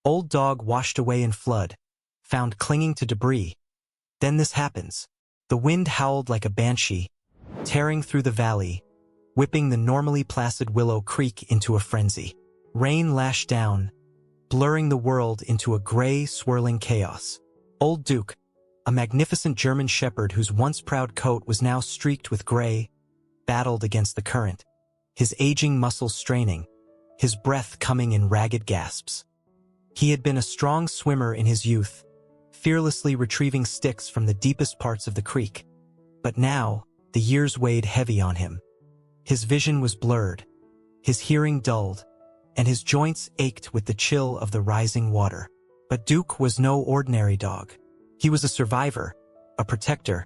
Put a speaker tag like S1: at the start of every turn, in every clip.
S1: Old dog washed away in flood, found clinging to debris. Then this happens. The wind howled like a banshee, tearing through the valley, whipping the normally placid Willow Creek into a frenzy. Rain lashed down, blurring the world into a gray, swirling chaos. Old Duke, a magnificent German shepherd whose once proud coat was now streaked with gray, battled against the current, his aging muscles straining, his breath coming in ragged gasps. He had been a strong swimmer in his youth, fearlessly retrieving sticks from the deepest parts of the creek. But now, the years weighed heavy on him. His vision was blurred, his hearing dulled, and his joints ached with the chill of the rising water. But Duke was no ordinary dog. He was a survivor, a protector,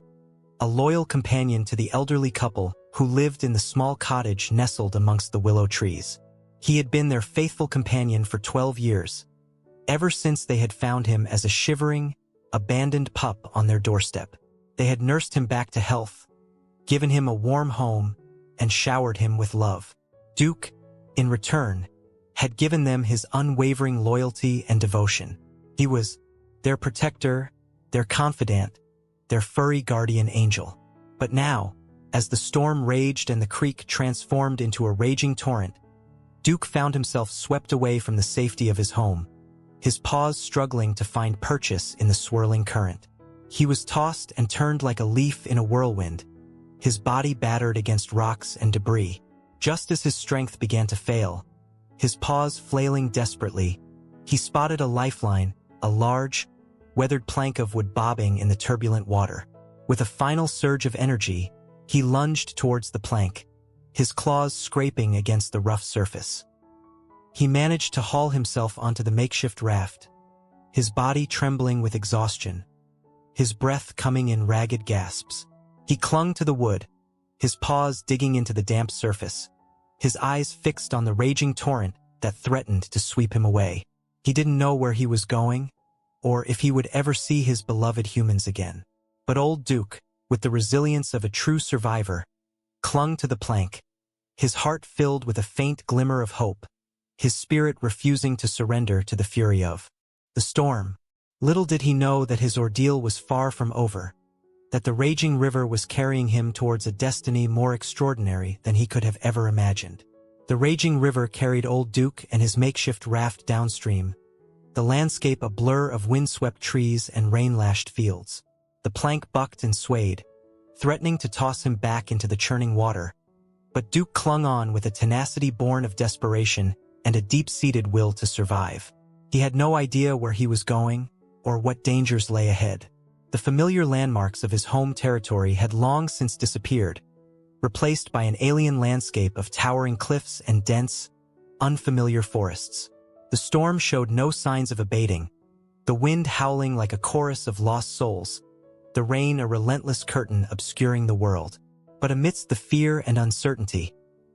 S1: a loyal companion to the elderly couple who lived in the small cottage nestled amongst the willow trees. He had been their faithful companion for 12 years, ever since they had found him as a shivering, abandoned pup on their doorstep. They had nursed him back to health, given him a warm home, and showered him with love. Duke, in return, had given them his unwavering loyalty and devotion. He was their protector, their confidant, their furry guardian angel. But now, as the storm raged and the creek transformed into a raging torrent, Duke found himself swept away from the safety of his home, his paws struggling to find purchase in the swirling current. He was tossed and turned like a leaf in a whirlwind, his body battered against rocks and debris. Just as his strength began to fail, his paws flailing desperately, he spotted a lifeline, a large, weathered plank of wood bobbing in the turbulent water. With a final surge of energy, he lunged towards the plank, his claws scraping against the rough surface. He managed to haul himself onto the makeshift raft, his body trembling with exhaustion, his breath coming in ragged gasps. He clung to the wood, his paws digging into the damp surface, his eyes fixed on the raging torrent that threatened to sweep him away. He didn't know where he was going, or if he would ever see his beloved humans again. But old Duke, with the resilience of a true survivor, clung to the plank, his heart filled with a faint glimmer of hope, his spirit refusing to surrender to the fury of the storm. Little did he know that his ordeal was far from over, that the raging river was carrying him towards a destiny more extraordinary than he could have ever imagined. The raging river carried old Duke and his makeshift raft downstream, the landscape a blur of windswept trees and rain-lashed fields. The plank bucked and swayed, threatening to toss him back into the churning water. But Duke clung on with a tenacity born of desperation and a deep-seated will to survive. He had no idea where he was going or what dangers lay ahead. The familiar landmarks of his home territory had long since disappeared, replaced by an alien landscape of towering cliffs and dense, unfamiliar forests. The storm showed no signs of abating, the wind howling like a chorus of lost souls, the rain a relentless curtain obscuring the world. But amidst the fear and uncertainty,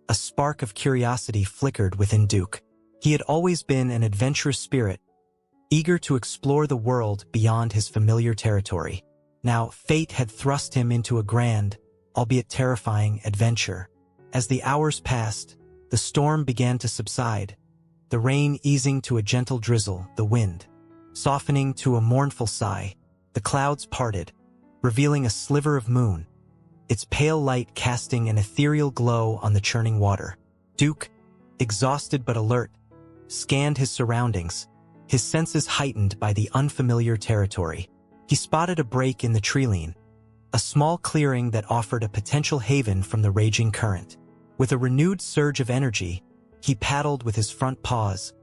S1: a spark of curiosity flickered within Duke. He had always been an adventurous spirit, eager to explore the world beyond his familiar territory. Now, fate had thrust him into a grand, albeit terrifying, adventure. As the hours passed, the storm began to subside, the rain easing to a gentle drizzle, the wind softening to a mournful sigh. The clouds parted, revealing a sliver of moon, its pale light casting an ethereal glow on the churning water. Duke, exhausted but alert, scanned his surroundings, his senses heightened by the unfamiliar territory. He spotted a break in the treeline, a small clearing that offered a potential haven from the raging current. With a renewed surge of energy, he paddled with his front paws,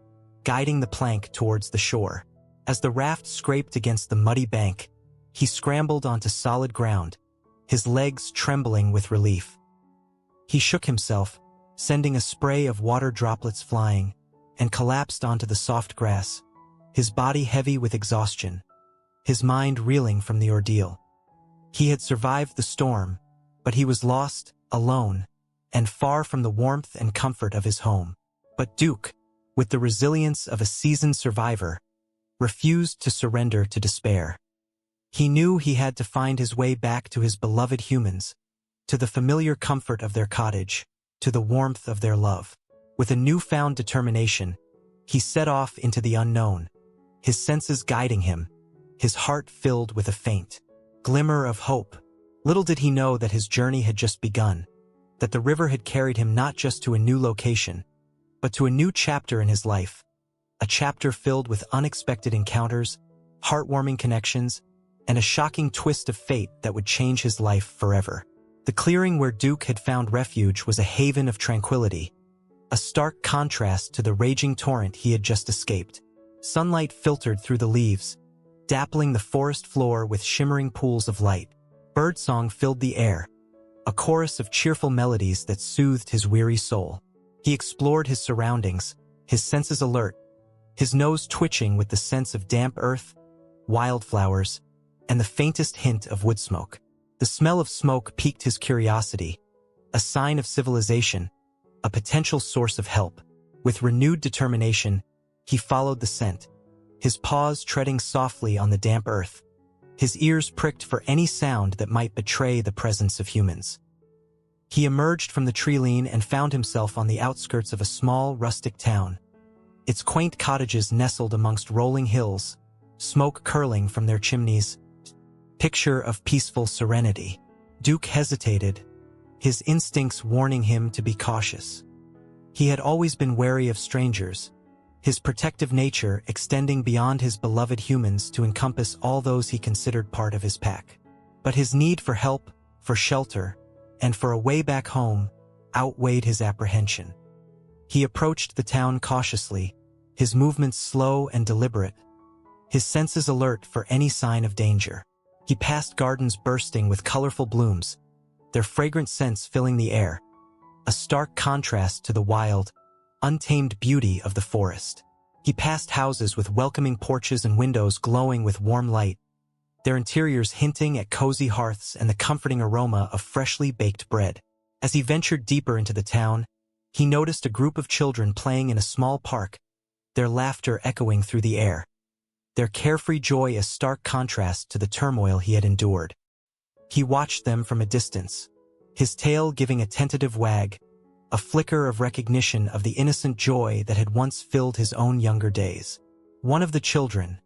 S1: guiding the plank towards the shore. As the raft scraped against the muddy bank, he scrambled onto solid ground, his legs trembling with relief. He shook himself, sending a spray of water droplets flying, and collapsed onto the soft grass, his body heavy with exhaustion, his mind reeling from the ordeal. He had survived the storm, but he was lost, alone, and far from the warmth and comfort of his home. But Duke, with the resilience of a seasoned survivor, refused to surrender to despair. He knew he had to find his way back to his beloved humans, to the familiar comfort of their cottage, to the warmth of their love. With a newfound determination, he set off into the unknown, his senses guiding him, his heart filled with a faint glimmer of hope. Little did he know that his journey had just begun, that the river had carried him not just to a new location, but to a new chapter in his life, a chapter filled with unexpected encounters, heartwarming connections, and a shocking twist of fate that would change his life forever. The clearing where Duke had found refuge was a haven of tranquility, a stark contrast to the raging torrent he had just escaped. Sunlight filtered through the leaves, dappling the forest floor with shimmering pools of light. Birdsong filled the air, a chorus of cheerful melodies that soothed his weary soul. He explored his surroundings, his senses alert, his nose twitching with the sense of damp earth, wildflowers, and the faintest hint of wood smoke. The smell of smoke piqued his curiosity, a sign of civilization, a potential source of help. With renewed determination, he followed the scent, his paws treading softly on the damp earth, his ears pricked for any sound that might betray the presence of humans. He emerged from the tree-line and found himself on the outskirts of a small, rustic town. Its quaint cottages nestled amongst rolling hills, smoke curling from their chimneys, picture of peaceful serenity. Duke hesitated, his instincts warning him to be cautious. He had always been wary of strangers, his protective nature extending beyond his beloved humans to encompass all those he considered part of his pack. But his need for help, for shelter, and for a way back home outweighed his apprehension. He approached the town cautiously, his movements slow and deliberate, his senses alert for any sign of danger. He passed gardens bursting with colorful blooms, their fragrant scents filling the air, a stark contrast to the wild, untamed beauty of the forest. He passed houses with welcoming porches and windows glowing with warm light, their interiors hinting at cozy hearths and the comforting aroma of freshly baked bread. As he ventured deeper into the town, he noticed a group of children playing in a small park, their laughter echoing through the air, their carefree joy a stark contrast to the turmoil he had endured. He watched them from a distance, his tail giving a tentative wag, a flicker of recognition of the innocent joy that had once filled his own younger days. One of the children,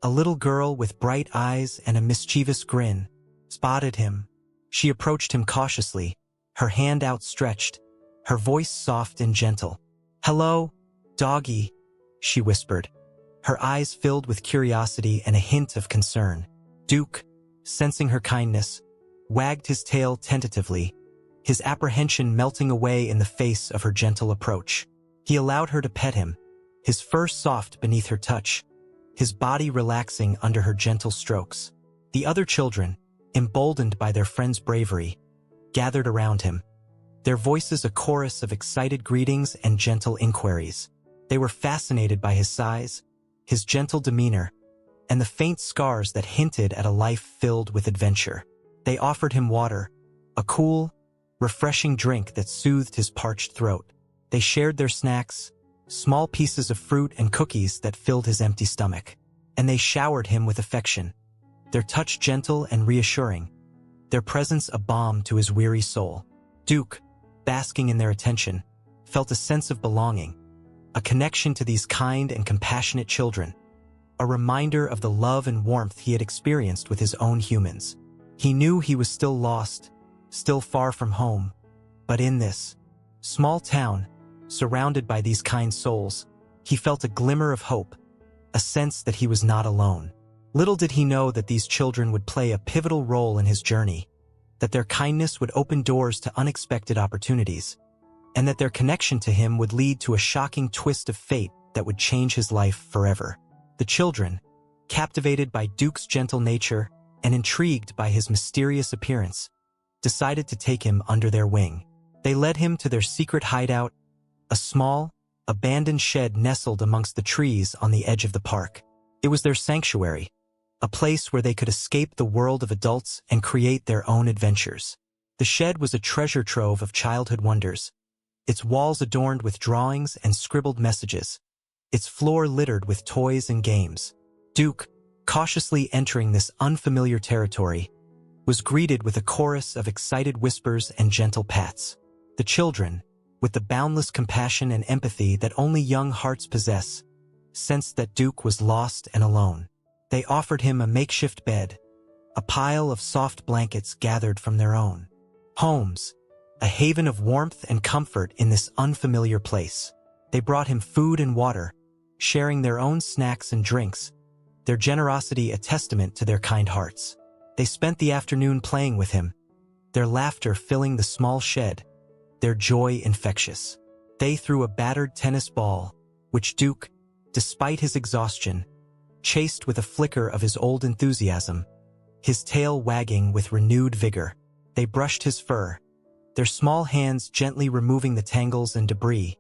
S1: a little girl with bright eyes and a mischievous grin, spotted him. She approached him cautiously, her hand outstretched, her voice soft and gentle. "Hello, doggy," she whispered, her eyes filled with curiosity and a hint of concern. Duke, sensing her kindness, wagged his tail tentatively, his apprehension melting away in the face of her gentle approach. He allowed her to pet him, his fur soft beneath her touch, his body relaxing under her gentle strokes. The other children, emboldened by their friend's bravery, gathered around him, their voices a chorus of excited greetings and gentle inquiries. They were fascinated by his size, his gentle demeanor, and the faint scars that hinted at a life filled with adventure. They offered him water, a cool, refreshing drink that soothed his parched throat. They shared their snacks, small pieces of fruit and cookies that filled his empty stomach. And they showered him with affection, their touch gentle and reassuring, their presence a balm to his weary soul. Duke, basking in their attention, felt a sense of belonging, a connection to these kind and compassionate children, a reminder of the love and warmth he had experienced with his own humans. He knew he was still lost, still far from home, but in this small town, surrounded by these kind souls, he felt a glimmer of hope, a sense that he was not alone. Little did he know that these children would play a pivotal role in his journey, that their kindness would open doors to unexpected opportunities, and that their connection to him would lead to a shocking twist of fate that would change his life forever. The children, captivated by Duke's gentle nature and intrigued by his mysterious appearance, decided to take him under their wing. They led him to their secret hideout, a small, abandoned shed nestled amongst the trees on the edge of the park. It was their sanctuary, a place where they could escape the world of adults and create their own adventures. The shed was a treasure trove of childhood wonders, its walls adorned with drawings and scribbled messages, its floor littered with toys and games. Duke, cautiously entering this unfamiliar territory, was greeted with a chorus of excited whispers and gentle pats. The children, with the boundless compassion and empathy that only young hearts possess, sensed that Duke was lost and alone. They offered him a makeshift bed, a pile of soft blankets gathered from their own homes, a haven of warmth and comfort in this unfamiliar place. They brought him food and water, sharing their own snacks and drinks, their generosity a testament to their kind hearts. They spent the afternoon playing with him, their laughter filling the small shed, their joy infectious. They threw a battered tennis ball, which Duke, despite his exhaustion, chased with a flicker of his old enthusiasm, his tail wagging with renewed vigor. They brushed his fur, their small hands gently removing the tangles and debris,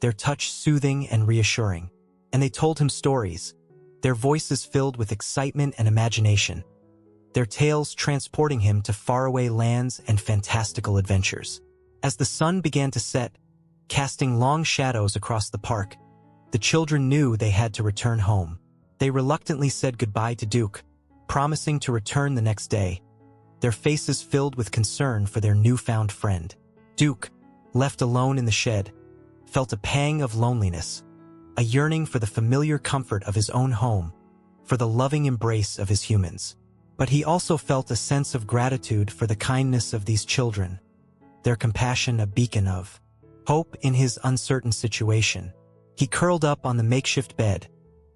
S1: their touch soothing and reassuring. And they told him stories, their voices filled with excitement and imagination, their tales transporting him to faraway lands and fantastical adventures. As the sun began to set, casting long shadows across the park, the children knew they had to return home. They reluctantly said goodbye to Duke, promising to return the next day, their faces filled with concern for their newfound friend. Duke, left alone in the shed, felt a pang of loneliness, a yearning for the familiar comfort of his own home, for the loving embrace of his humans. But he also felt a sense of gratitude for the kindness of these children, their compassion a beacon of hope in his uncertain situation. He curled up on the makeshift bed,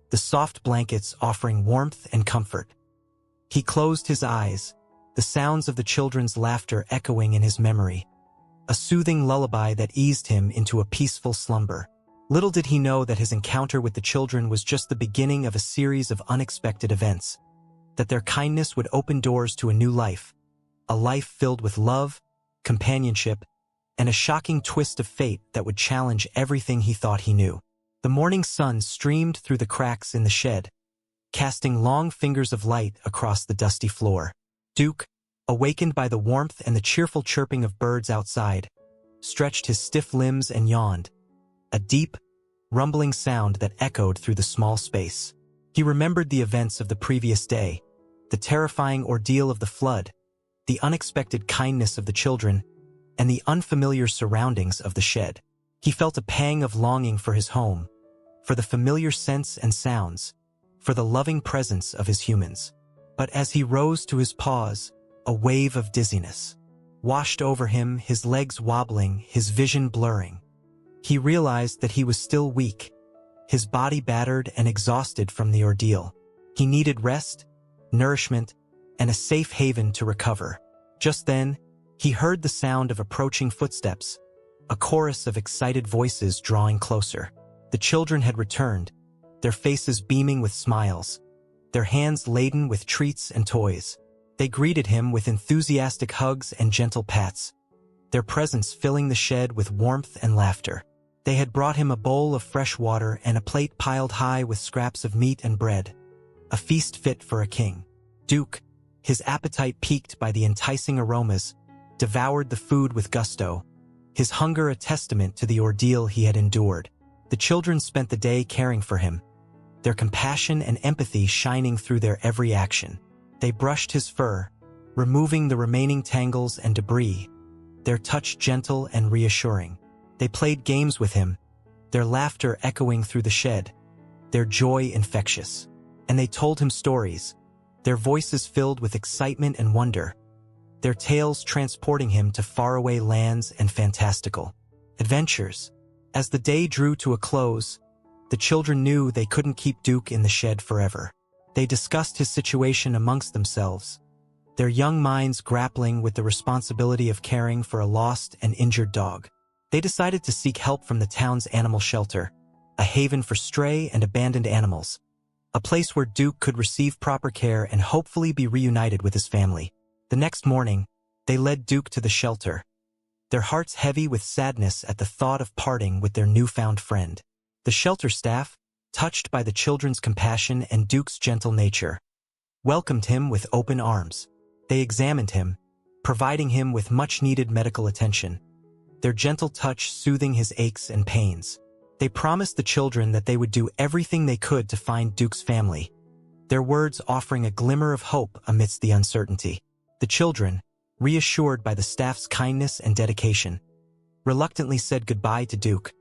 S1: the soft blankets offering warmth and comfort. He closed his eyes, the sounds of the children's laughter echoing in his memory, a soothing lullaby that eased him into a peaceful slumber. Little did he know that his encounter with the children was just the beginning of a series of unexpected events, that their kindness would open doors to a new life, a life filled with love, companionship, and a shocking twist of fate that would challenge everything he thought he knew. The morning sun streamed through the cracks in the shed, casting long fingers of light across the dusty floor. Duke, awakened by the warmth and the cheerful chirping of birds outside, stretched his stiff limbs and yawned, a deep, rumbling sound that echoed through the small space. He remembered the events of the previous day, the terrifying ordeal of the flood, the unexpected kindness of the children, and the unfamiliar surroundings of the shed. He felt a pang of longing for his home, for the familiar scents and sounds, for the loving presence of his humans. But as he rose to his paws, a wave of dizziness washed over him, his legs wobbling, his vision blurring. He realized that he was still weak, his body battered and exhausted from the ordeal. He needed rest, nourishment, and a safe haven to recover. Just then, he heard the sound of approaching footsteps, a chorus of excited voices drawing closer. The children had returned, their faces beaming with smiles, their hands laden with treats and toys. They greeted him with enthusiastic hugs and gentle pats, their presence filling the shed with warmth and laughter. They had brought him a bowl of fresh water and a plate piled high with scraps of meat and bread, a feast fit for a king. Duke, his appetite piqued by the enticing aromas, devoured the food with gusto, his hunger a testament to the ordeal he had endured. The children spent the day caring for him, their compassion and empathy shining through their every action. They brushed his fur, removing the remaining tangles and debris, their touch gentle and reassuring. They played games with him, their laughter echoing through the shed, their joy infectious. And they told him stories, their voices filled with excitement and wonder, their tales transporting him to faraway lands and fantastical adventures. As the day drew to a close, the children knew they couldn't keep Duke in the shed forever. They discussed his situation amongst themselves, their young minds grappling with the responsibility of caring for a lost and injured dog. They decided to seek help from the town's animal shelter, a haven for stray and abandoned animals, a place where Duke could receive proper care and hopefully be reunited with his family. The next morning, they led Duke to the shelter, their hearts heavy with sadness at the thought of parting with their newfound friend. The shelter staff, touched by the children's compassion and Duke's gentle nature, welcomed him with open arms. They examined him, providing him with much-needed medical attention, their gentle touch soothing his aches and pains. They promised the children that they would do everything they could to find Duke's family, their words offering a glimmer of hope amidst the uncertainty. The children, reassured by the staff's kindness and dedication, reluctantly said goodbye to Duke,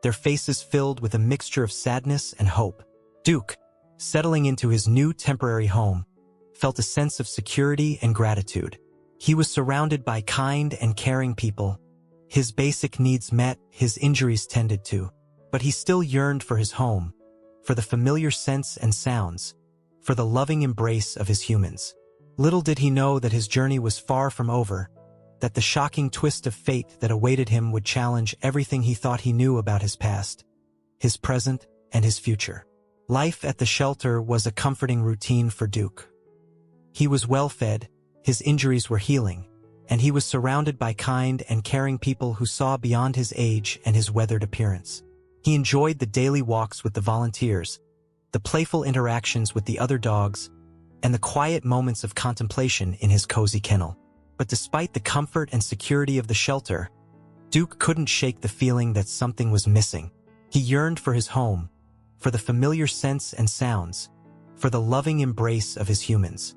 S1: their faces filled with a mixture of sadness and hope. Duke, settling into his new temporary home, felt a sense of security and gratitude. He was surrounded by kind and caring people. His basic needs met, his injuries tended to. But he still yearned for his home, for the familiar scents and sounds, for the loving embrace of his humans. Little did he know that his journey was far from over, that the shocking twist of fate that awaited him would challenge everything he thought he knew about his past, his present, and his future. Life at the shelter was a comforting routine for Duke. He was well-fed, his injuries were healing, and he was surrounded by kind and caring people who saw beyond his age and his weathered appearance. He enjoyed the daily walks with the volunteers, the playful interactions with the other dogs, and the quiet moments of contemplation in his cozy kennel. But despite the comfort and security of the shelter, Duke couldn't shake the feeling that something was missing. He yearned for his home, for the familiar scents and sounds, for the loving embrace of his humans.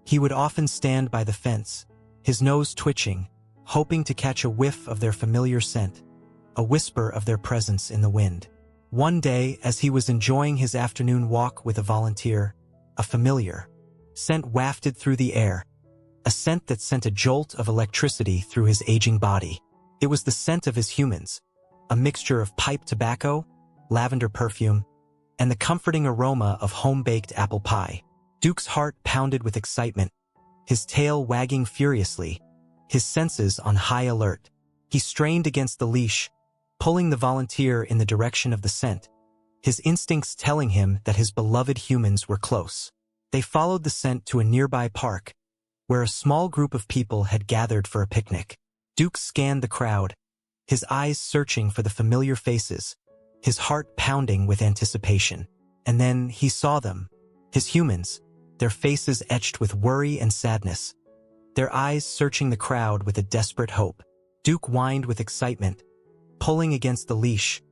S1: He would often stand by the fence, his nose twitching, hoping to catch a whiff of their familiar scent, a whisper of their presence in the wind. One day, as he was enjoying his afternoon walk with a volunteer, a familiar scent wafted through the air, a scent that sent a jolt of electricity through his aging body. It was the scent of his humans, a mixture of pipe tobacco, lavender perfume, and the comforting aroma of home-baked apple pie. Duke's heart pounded with excitement, his tail wagging furiously, his senses on high alert. He strained against the leash, pulling the volunteer in the direction of the scent, his instincts telling him that his beloved humans were close. They followed the scent to a nearby park, where a small group of people had gathered for a picnic. Duke scanned the crowd, his eyes searching for the familiar faces, his heart pounding with anticipation. And then he saw them, his humans, their faces etched with worry and sadness, their eyes searching the crowd with a desperate hope. Duke whined with excitement, pulling against the leash,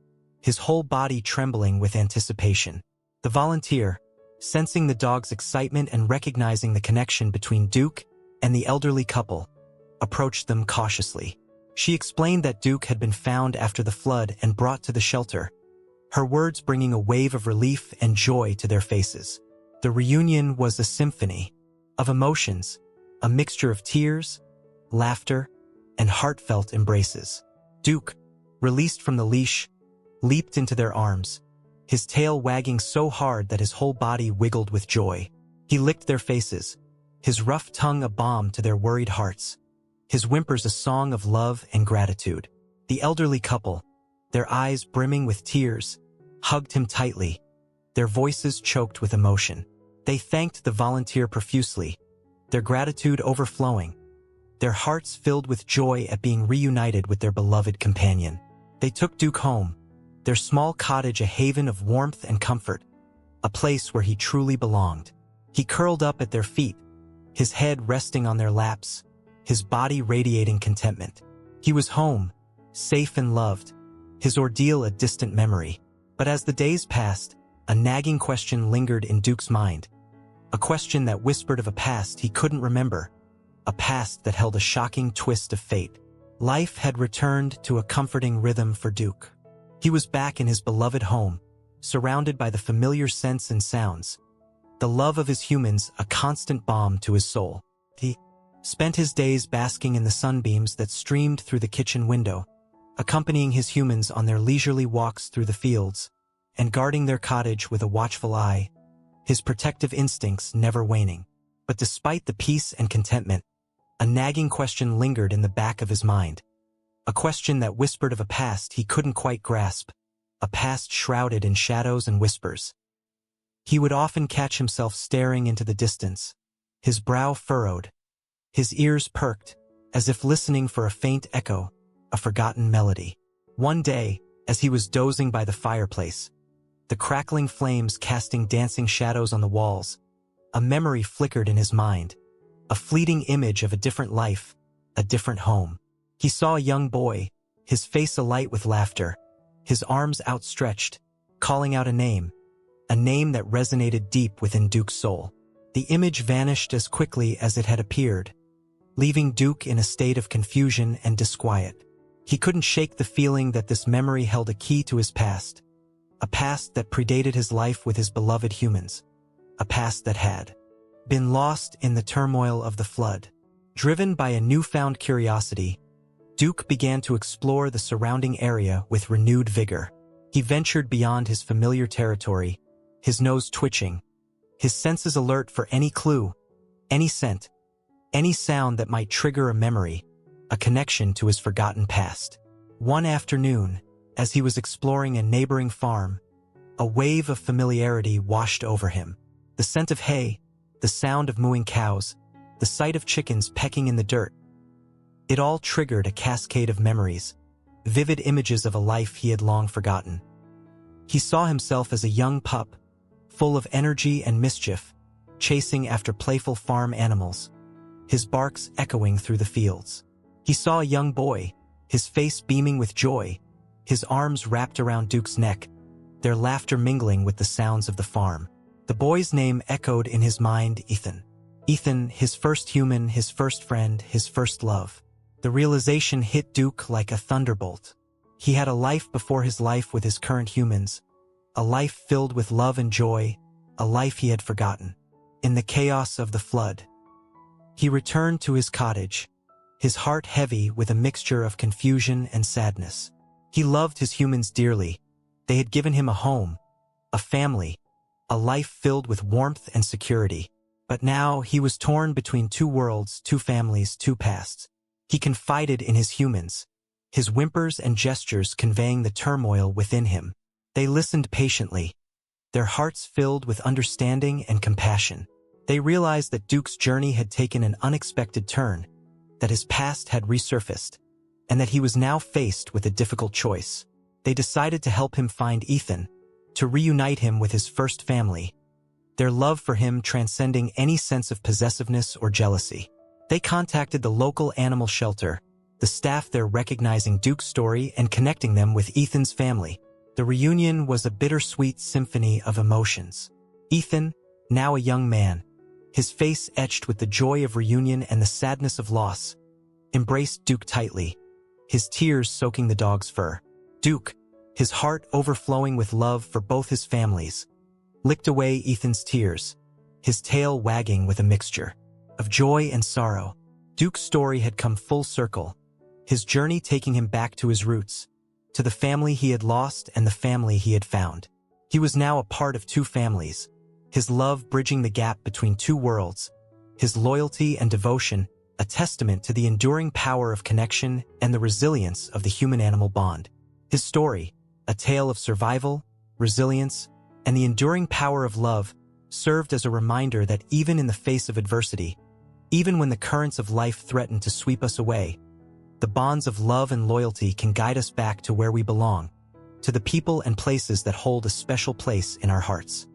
S1: his whole body trembling with anticipation. The volunteer, sensing the dog's excitement and recognizing the connection between Duke and the elderly couple, approached them cautiously. She explained that Duke had been found after the flood and brought to the shelter, her words bringing a wave of relief and joy to their faces. The reunion was a symphony of emotions, a mixture of tears, laughter, and heartfelt embraces. Duke, released from the leash, leaped into their arms, his tail wagging so hard that his whole body wiggled with joy. He licked their faces, his rough tongue a balm to their worried hearts, his whimpers a song of love and gratitude. The elderly couple, their eyes brimming with tears, hugged him tightly, their voices choked with emotion. They thanked the volunteer profusely, their gratitude overflowing, their hearts filled with joy at being reunited with their beloved companion. They took Duke home, their small cottage a haven of warmth and comfort, a place where he truly belonged. He curled up at their feet, his head resting on their laps, his body radiating contentment. He was home, safe and loved, his ordeal a distant memory. But as the days passed, a nagging question lingered in Duke's mind, a question that whispered of a past he couldn't remember, a past that held a shocking twist of fate. Life had returned to a comforting rhythm for Duke. He was back in his beloved home, surrounded by the familiar scents and sounds, the love of his humans a constant balm to his soul. He spent his days basking in the sunbeams that streamed through the kitchen window, accompanying his humans on their leisurely walks through the fields, and guarding their cottage with a watchful eye, his protective instincts never waning. But despite the peace and contentment, a nagging question lingered in the back of his mind, a question that whispered of a past he couldn't quite grasp, a past shrouded in shadows and whispers. He would often catch himself staring into the distance, his brow furrowed, his ears perked, as if listening for a faint echo, a forgotten melody. One day, as he was dozing by the fireplace, the crackling flames casting dancing shadows on the walls, a memory flickered in his mind, a fleeting image of a different life, a different home. He saw a young boy, his face alight with laughter, his arms outstretched, calling out a name that resonated deep within Duke's soul. The image vanished as quickly as it had appeared, leaving Duke in a state of confusion and disquiet. He couldn't shake the feeling that this memory held a key to his past. A past that predated his life with his beloved humans. A past that had been lost in the turmoil of the flood. Driven by a newfound curiosity, Duke began to explore the surrounding area with renewed vigor. He ventured beyond his familiar territory, his nose twitching, his senses alert for any clue, any scent, any sound that might trigger a memory, a connection to his forgotten past. One afternoon, as he was exploring a neighboring farm, a wave of familiarity washed over him. The scent of hay, the sound of mooing cows, the sight of chickens pecking in the dirt. It all triggered a cascade of memories, vivid images of a life he had long forgotten. He saw himself as a young pup, full of energy and mischief, chasing after playful farm animals, his barks echoing through the fields. He saw a young boy, his face beaming with joy, his arms wrapped around Duke's neck, their laughter mingling with the sounds of the farm. The boy's name echoed in his mind, Ethan. Ethan, his first human, his first friend, his first love. The realization hit Duke like a thunderbolt. He had a life before his life with his current humans, a life filled with love and joy, a life he had forgotten. In the chaos of the flood, he returned to his cottage, his heart heavy with a mixture of confusion and sadness. He loved his humans dearly. They had given him a home, a family, a life filled with warmth and security. But now he was torn between two worlds, two families, two pasts. He confided in his humans, his whimpers and gestures conveying the turmoil within him. They listened patiently, their hearts filled with understanding and compassion. They realized that Duke's journey had taken an unexpected turn, that his past had resurfaced, and that he was now faced with a difficult choice. They decided to help him find Ethan, to reunite him with his first family, their love for him transcending any sense of possessiveness or jealousy. They contacted the local animal shelter, the staff there recognizing Duke's story and connecting them with Ethan's family. The reunion was a bittersweet symphony of emotions. Ethan, now a young man, his face etched with the joy of reunion and the sadness of loss, embraced Duke tightly, his tears soaking the dog's fur. Duke, his heart overflowing with love for both his families, licked away Ethan's tears, his tail wagging with a mixture of joy and sorrow. Duke's story had come full circle, his journey taking him back to his roots, to the family he had lost and the family he had found. He was now a part of two families, his love bridging the gap between two worlds, his loyalty and devotion a testament to the enduring power of connection and the resilience of the human-animal bond. His story, a tale of survival, resilience, and the enduring power of love, served as a reminder that even in the face of adversity, even when the currents of life threaten to sweep us away, the bonds of love and loyalty can guide us back to where we belong, to the people and places that hold a special place in our hearts.